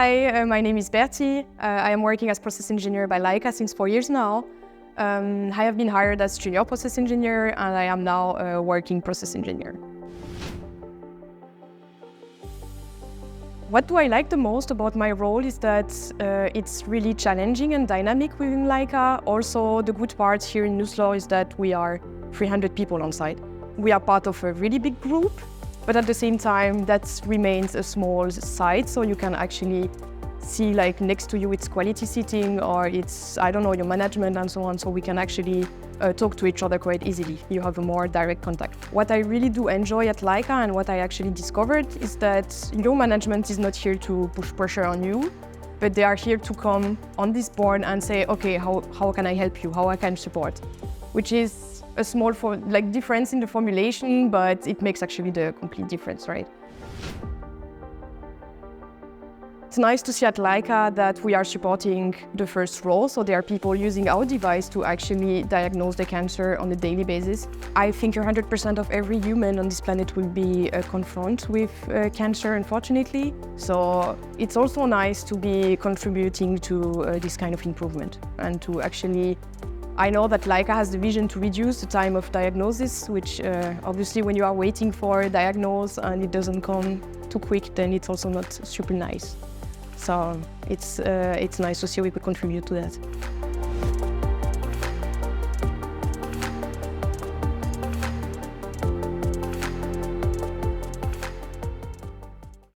Hi, my name is Bertille. I am working as process engineer by Leica since 4 years now. I have been hired as junior process engineer and I am now a working process engineer. What do I like the most about my role is that it's really challenging and dynamic within Leica. Also, the good part here in Nuslor is that we are 300 people on site. We are part of a really big group, but at the same time, that remains a small site, so you can actually see like next to you it's quality seating or it's, I don't know, your management and so on, so we can actually talk to each other quite easily. You have a more direct contact. What I really do enjoy at Leica and what I actually discovered is that your management is not here to push pressure on you, but they are here to come on this board and say, okay, how can I help you? How I can support? Which is a small difference in the formulation, but it makes actually the complete difference, right? It's nice to see at Leica that we are supporting the first row, so there are people using our device to actually diagnose the cancer on a daily basis. I think 100% of every human on this planet will be confronted with cancer, unfortunately. So it's also nice to be contributing to this kind of improvement and to actually, I know that Leica has the vision to reduce the time of diagnosis, which obviously when you are waiting for a diagnosis and it doesn't come too quick, then it's also not super nice. So it's nice to see we could contribute to that.